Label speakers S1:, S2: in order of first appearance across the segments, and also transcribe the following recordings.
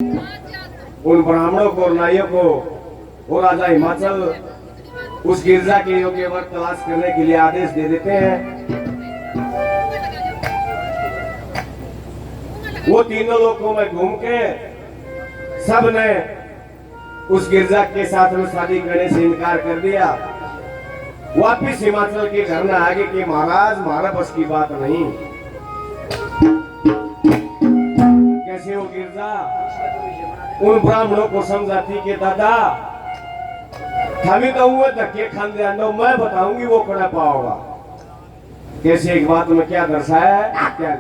S1: उन ब्राह्मणों को और नाइयों को वो राजा हिमाचल उस गिरजा के योग्य वर तलाश करने के लिए आदेश दे देते हैं। वो तीनों लोगों में घूम के सब ने उस गिरजा के साथ में शादी करने से इनकार कर दिया। वापिस हिमाचल के घर में आगे कि महाराज हमारा बस की बात नहीं। कैसे वो गिरजा उन ब्राह्मणों को समझाती कि दादा हमें तो हुए धक्के खान दे मैं बताऊंगी वो कड़ा पाओगा। कैसे एक बात में क्या दर्शाया है क्या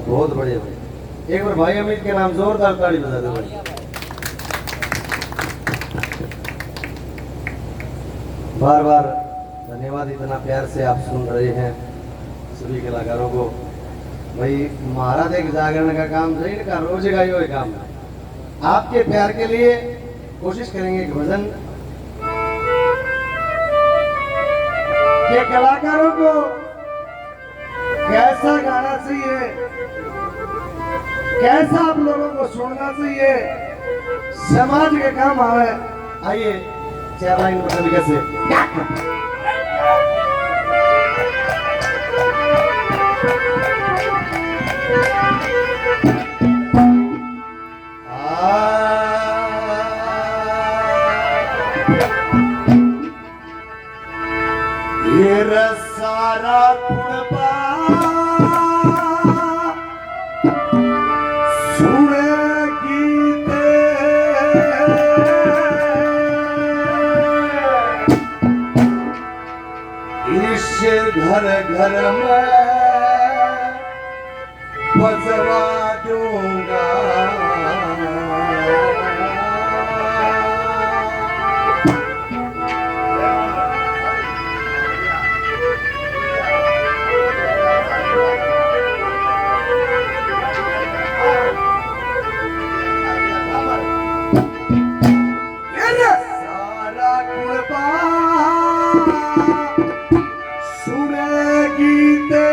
S2: बहुत बढ़िया भाई। एक बार भाई अमित के नाम जोरदार ताली बजा दो भाई। बार बार धन्यवाद, इतना प्यार से आप सुन रहे हैं सभी कलाकारों को। भाई महाराज एक जागरण का काम नहीं का रोज का ही काम है। आपके प्यार के लिए कोशिश करेंगे कि भजन के कलाकारों को कैसा गाना चाहिए, कैसा आप लोगों को सुनना चाहिए, समाज के काम आवे। आइए 4 लाइन बता कैसे सारा इसे घर घर में बसवा दूंगा। सारा कुर्बा सुनेगी ते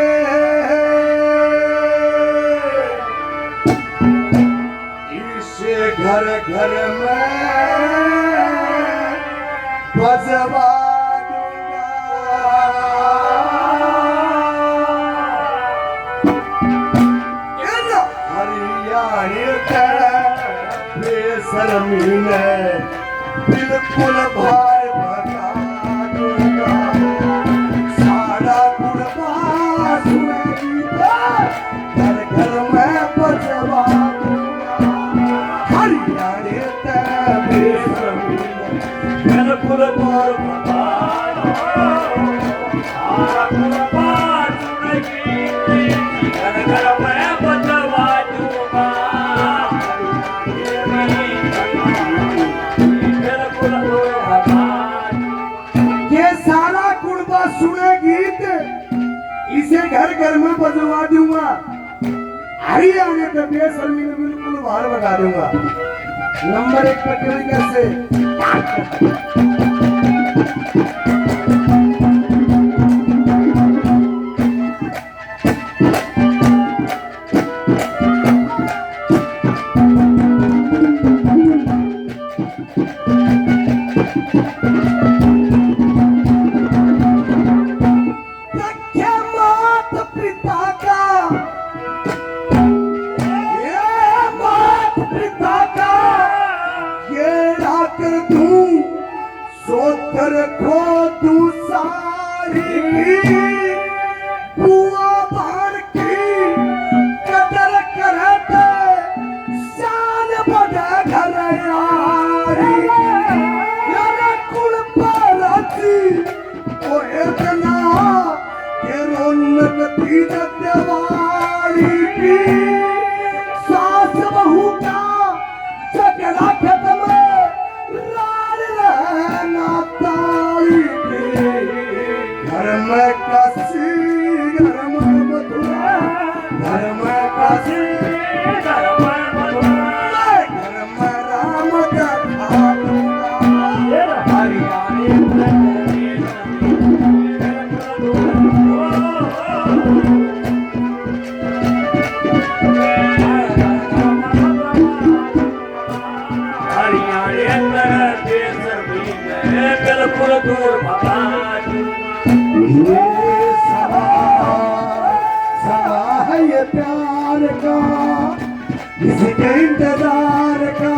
S2: इसे घर घर में बसवा दूंगा। हरियाणी के बेशर्मी ने बिल्कुल भार भगा दूंगा। सारा कुर्बा सुनेगी घर घर में बसवा दूंगा। हरियाणी के बेशर्मी ने बिल्कुल भार भगा
S3: सारा कुर्बा सुनेगी घर घर में बसवा दूंगा।
S2: ये सारा कुर्बा सुने गीत इसे घर घर में बजवा दूंगा। हरियाणा के बेशर्मी में बिल्कुल बाहर बता दूंगा। नंबर 1 पर क्यों कैसे माता पिता का ये माता पिता का ये आकर दूं सोकर खो दूं सारी बुआ बाण की कदर करे थे शान बड़ा घर यारी यारा कुल पालती ओ इतना के रौनक थी दिवाली की। सास बहू का झगड़ा खत्म लाल रहना ताली की। घर में काशी घर में मथुरा घर में काशी
S3: घर में मथुरा
S2: घर में राम कथा दूंगा। हरियाणी
S3: बिल्कुल दूर भगा
S2: ये समा है ये प्यार का इसके इंतजार का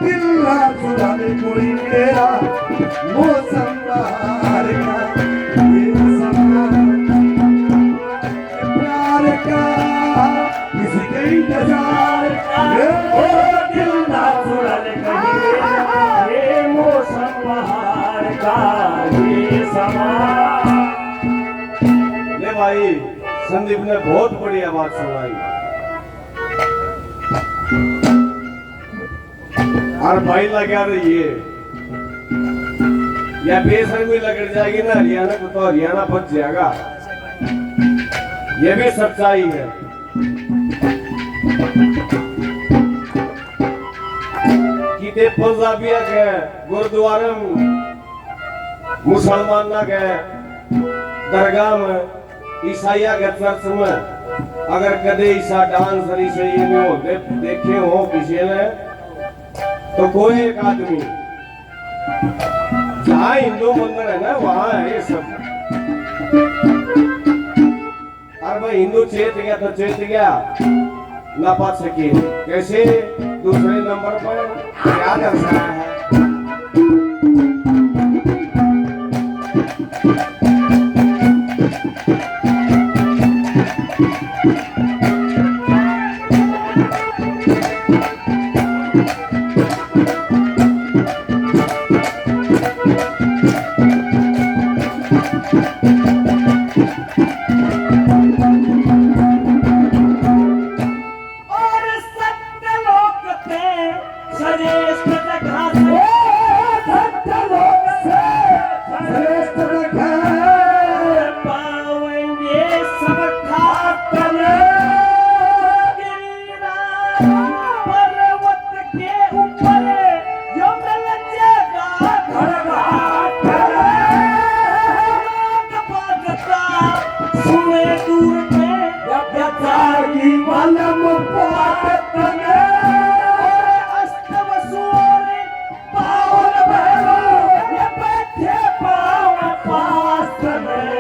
S2: दिल ना चुराने कोई मेरा मौसम बहार का। ये समा प्यार का इसके इंतजार का
S3: दिल ना चुराने ये मौसम बहार का ये समा।
S1: ले भाई संदीप ने बहुत बढ़िया बात सुनाई। और भाई लगा रही है या बेशर्मी लगड़ जाएगी ना हरियाणा को तो हरियाणा बच जाएगा। ये भी सच्चाई है। किते पंजाबिया के गुरुद्वारा में मुसलमान के दरगाह में ईसाइया के चर्च में अगर कदे ईसा डांस से ये में हो देखे हो किसी ने तो कोई एक आदमी जहाँ हिंदू मंदिर है ना वहाँ है ये सब। और भाई हिंदू चेत गया तो चेत गया ना पा सके कैसे दूसरे नंबर पर क्या दर्शाया है।
S3: और सत्यलोक से श्रेष्ठ जगह से
S2: सत्यलोक से श्रेष्ठ जगह
S3: पावेंगे सब ठाकुर गिरिराज पर्वत के ऊपर जो मिल जाएगा घरघाट भागता सुने दूर में
S2: जागी मालम पात में
S3: अस्तव सूर्य पावन भैरो ये बैठे पावन पास में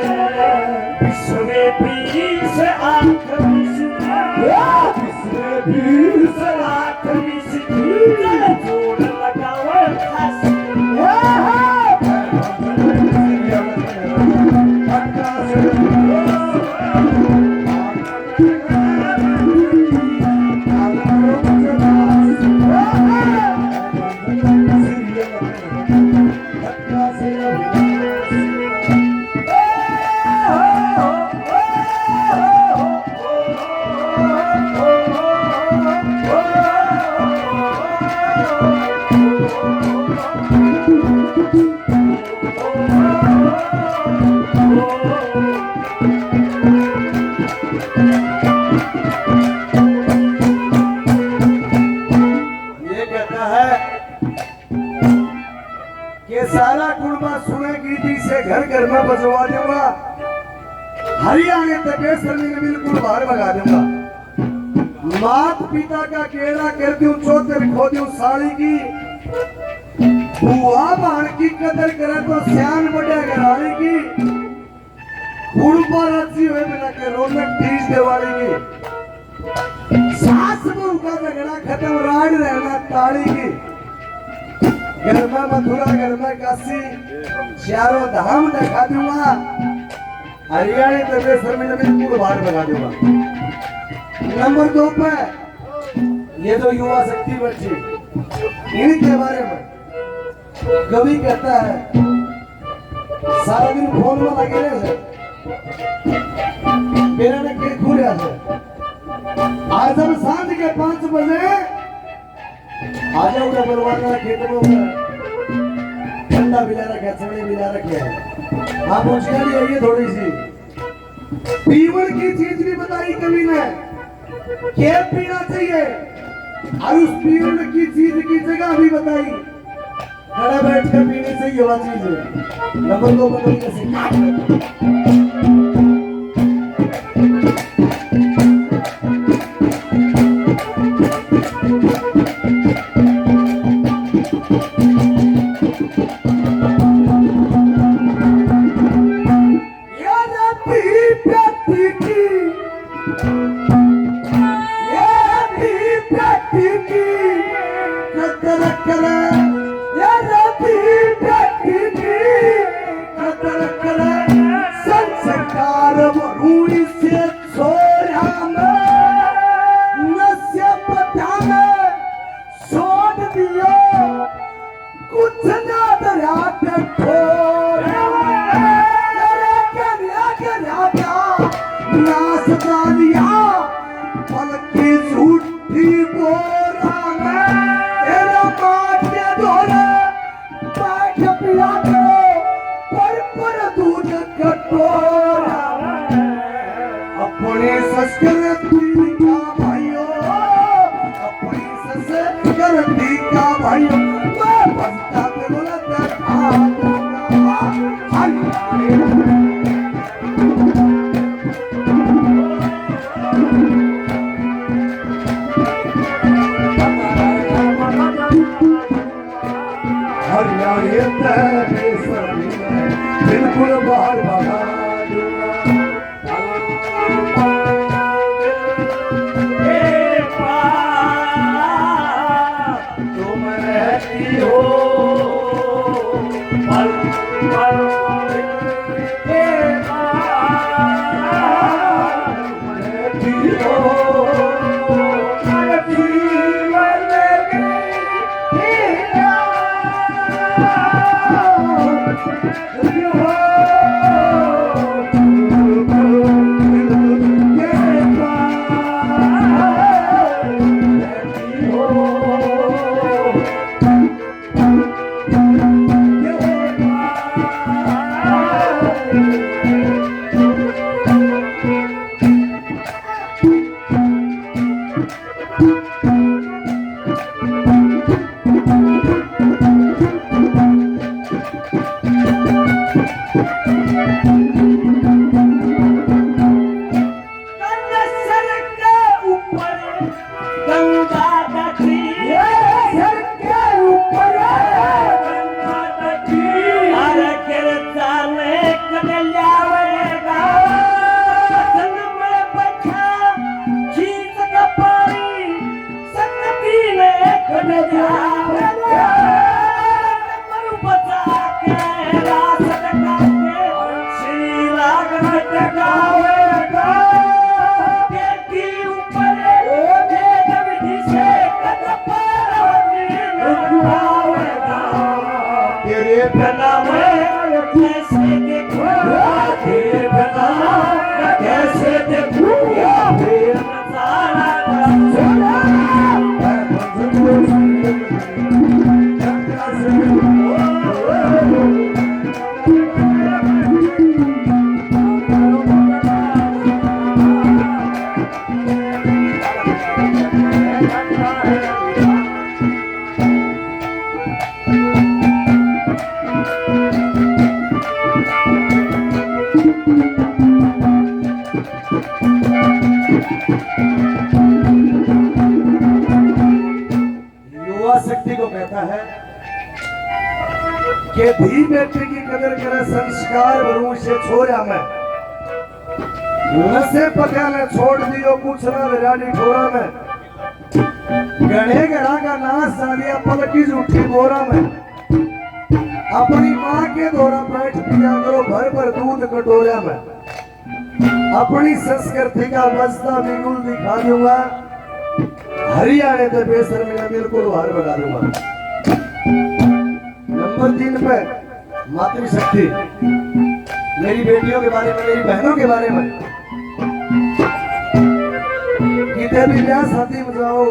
S3: विश्व में बीस आंख बीस लाख जोड़ लगाओ खास
S2: ये कहता है कि सारा कुर्बा सुने गीती से घर घर में बजवा दूंगा, हरियाणा तक जमीन बिल्कुल बाहर भगा दूंगा, मात पिता का केड़ा कर दूं, चौधर खो दूं साड़ी की, बुआ बाण की कदर करे तो सियान बड़े घराने की, कुर्बा राजी हुए बिना के रौनक तीज दिवाली की, सास बहू का झगड़ा खत्म राड रहना ताली की, घर में मथुरा घर में काशी चारों धाम दिखा दूंगा, हरियाणा प्रदेश में बिल्कुल बाहर भगा दूंगा। नंबर 2 पे ये जो युवा शक्ति बच्ची इनके बारे में कवि कहता है सारा दिन फोन में लगे रहे मेरा ने के खुलिया से आज हम सांझ के 5 बजे आ जाओ बरवाना खेत में ठंडा मिला रखा चने मिला रखे हैं हाँ पूछने लिए ये थोड़ी सी पीवन की चीज भी बताई कवि ने क्या पीना चाहिए और उस पीवन की चीज की जगह भी बताई खड़ा बैठ कर पीने से युवा चीज है नंबर 2 पर कवि कैसे अपने संस्कृति का भाइयों अपनी संस्कृति का भाइयों मैं बसता पे बोलता हरियाणा बिल्कुल बाहर भगा दूंगा युवा शक्ति को कहता है कि धी बेटी की कदर करे संस्कार भरू से छोरा में नशे पकाने छोड़ दियो कुछ ना विराड़ी ठोरा में गणे गड़ा का नाश सालिया पलकी झूठी बोरा में अपनी माँ के द्वारा बैठ पिया करो भर भर दूध कटोरा में अपनी संस्कृति का मस्ता बिल्कुल दिखा दूंगा हरियाणा के बेसर में बिल्कुल बाहर बगा दूंगा। नंबर 3 पे मातृशक्ति मेरी बेटियों के बारे में मेरी बहनों के बारे में कितने भी ब्याह शादी में जाओ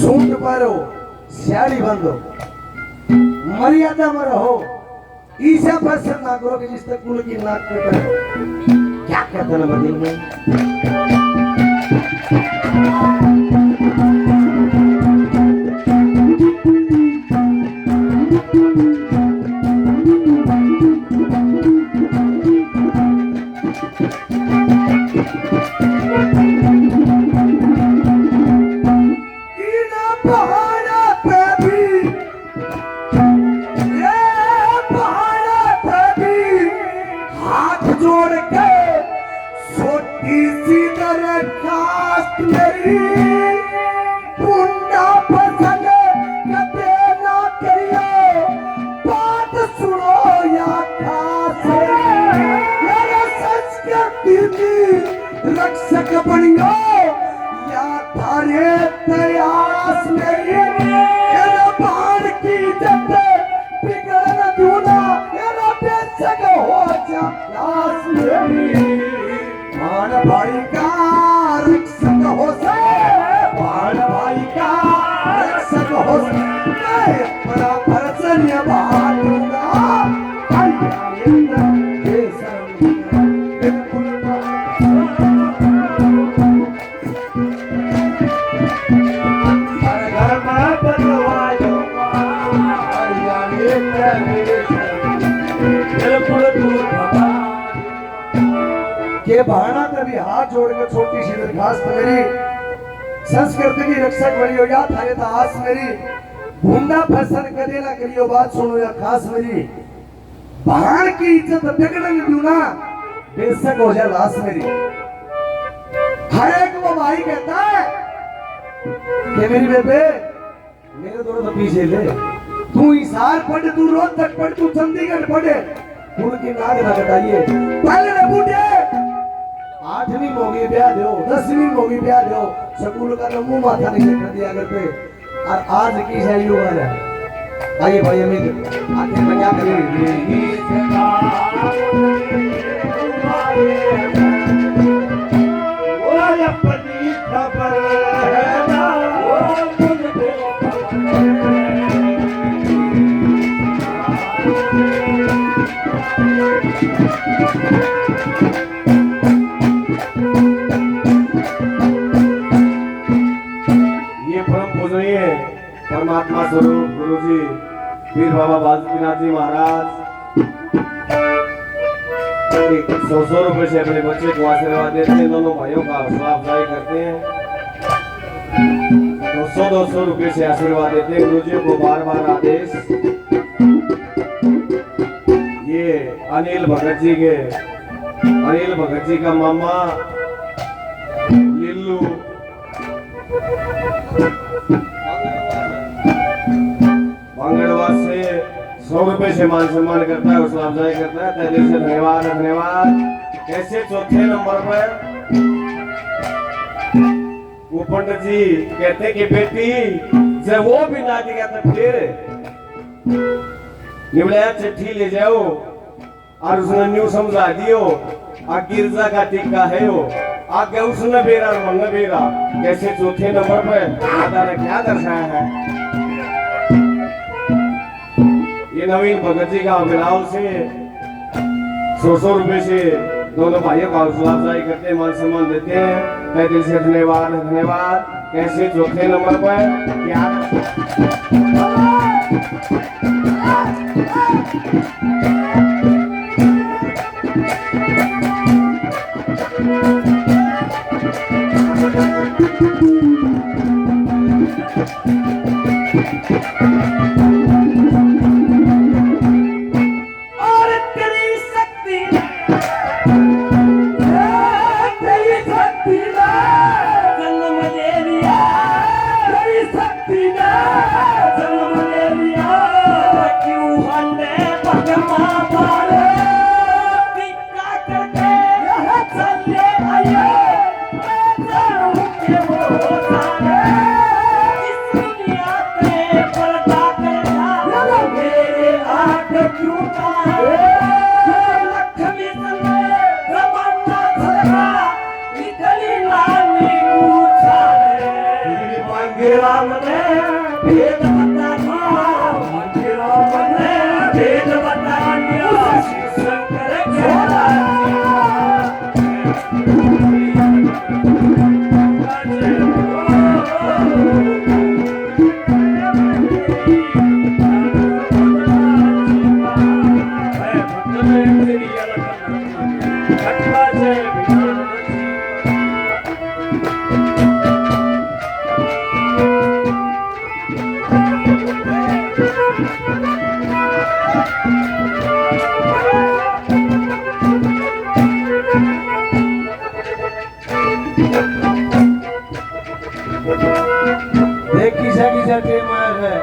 S2: सूट पहनो स्याड़ी बंधो मर्यादा में रहो ईसा फैशन ना करो कि जिस तक कुल की नाक कटे क्या कहते हैं मदीन में रक्षक बनियो या थारे प्रयास में बाढ़ की जब बिगड़ दूना बेशक हो जा लाश मेरी मान भाई का रक्षक हो से मान भाई का रक्षक हो से मैं बड़ा फर्ज निभा दूंगा के भाना कभी हाथ जोड़कर छोटी सी दरखास्त मेरी संस्कृति की रक्षक बनियो या थारे आस मेरी भूंडा फैशन करे ना करियो बात सुनो या खास मेरी भाण की इज्जत बिगड़ने दूना बेशक हो जाए लाश मेरी हर एक वो भाई कहता है कि मेरी बेबे मेरे दोनों तो पीछे ले तू इसार पढ़ तू रोज तक पढ़ तू चंडीगढ़ पढ़े कुल की नाग ना बताइए पहले ने बूढ़े 8वीं मोगी ब्याह दो 10वीं मोगी ब्याह दो स्कूल का नमू माथा नहीं कर दिया करते और आज की है युवा है आइए भाई अमित आखिर में क्या करेंगे
S3: अपनी खबर है ना
S1: परमात्मा स्वरूप गुरु जी पीर बाबा बासुकीनाथ जी महाराज 100 रुपए से अपने बच्चे को आशीर्वाद देते हैं। दोनों भाइयों का हौसला अफजाई करते हैं। 200 रुपए से आशीर्वाद देते हैं। गुरु जी को बार बार आदेश ये अनिल भगत जी का मामा लिल्लू से 100 रुपए से मान सम्मान करता है, हौसला अफजाई करता है। तहे दिल से धन्यवाद। कैसे चौथे नंबर पर वो पंडित जी कहते कि बेटी जब वो भी ना दिया तो फिर निवलाया चिट्ठी ले जाओ और उसने न्यू समझा दियो आ गिरजा का टिक्का है वो आगे उसने बेरा मंग बेरा। कैसे चौथे नंबर पर दादा ने क्या दर्शाया है ये नवीन भगत जी का मिलाव से 100 रुपए से दोनों भाइयों का हौसला अफजाई करते हैं, मान सम्मान देते हैं। तहे दिल से धन्यवाद। कैसे चौथे नंबर पर क्या
S3: और तेरी शक्ति तेरी शक्ति ने जन्म ले लिया, तेरी शक्ति ने जन्म ले लिया। क्यों हंडे भगमा बारे टिक्का करके चले आए, जानू के वो सारे इस दुनिया पे पर्दा कर जा मेरे आंख क्यों तारे। लक्ष्मी तले जमाना चलेगा निकली लानी पूछारे। मांगे राम ने भेद बता दिया, मांगे राम ने भेद बता दिया। शिव शंकर खेला
S2: देख किसा किसा टेम आया है।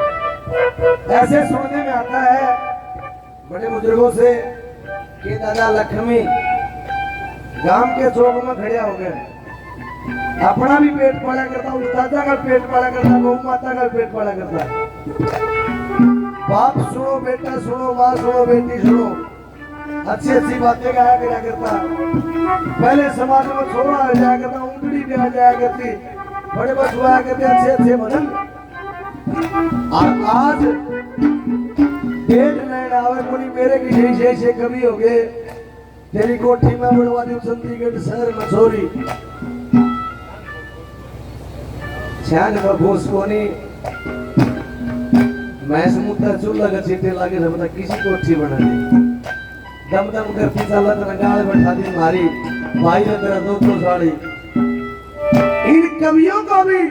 S2: ऐसे सुनने में आता है बड़े बुजुर्गों से कि दादा लक्ष्मी गांव के चौक में खड़े हो गए, अपना भी पेट पाला करता, उस दादा का पेट पाला करता, गौ माता का पेट पाला करता। बाप सुनो, बेटा सुनो, माँ सुनो, बेटी सुनो, अच्छी अच्छी बातें गाया करा करता। पहले समाज में छोरा आ जाया करता, ऊँटड़ी भी आ जाया करती, बड़े बचुआ करते अच्छे अच्छे भजन। और आज डेढ़ लाइन आवे कोनी मेरे की जैसे ऐसे कभी हो गए, तेरी कोठी में बढ़वा दी चंडीगढ़ शहर में छोरी छान में घोष कोनी मैं समुद्र चूल्हा का चीटे लागे सब बता किसी कोठी बना दी। दम दम करती चला तो गाल बैठा दी मारी भाई ने तेरा दो साड़ी। इन कवियों को भी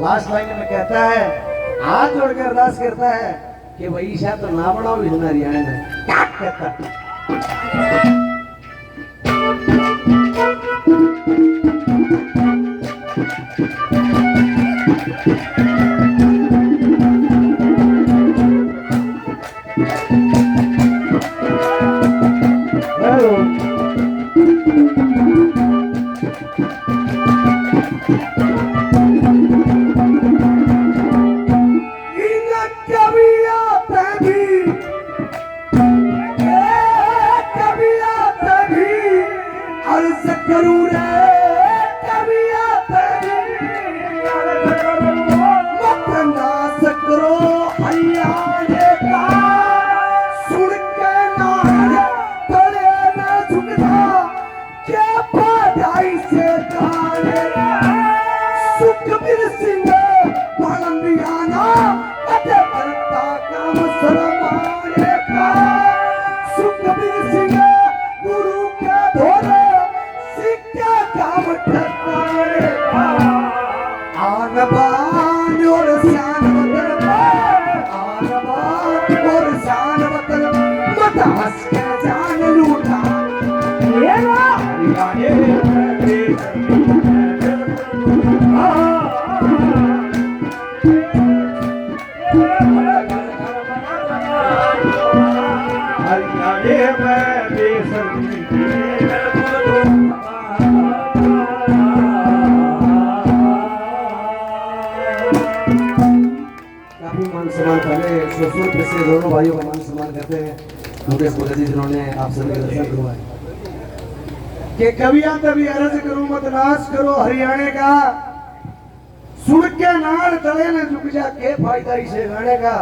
S2: लास्ट लाइन में कहता है, हाथ जोड़कर अरदास करता है कि भाई ईशा तो ना बनाओ विजनारी आए ना क्या कहता। दोनों भाइयों का मान सम्मान करते हैं। मुकेश भगत जी जिन्होंने आप सभी के दर्शन करवाए कि कविया तभी अर्ज करो मत नाश करो हरियाणे का, सुन के नाल तले ने झुक जा के फायदा इसे गाने का।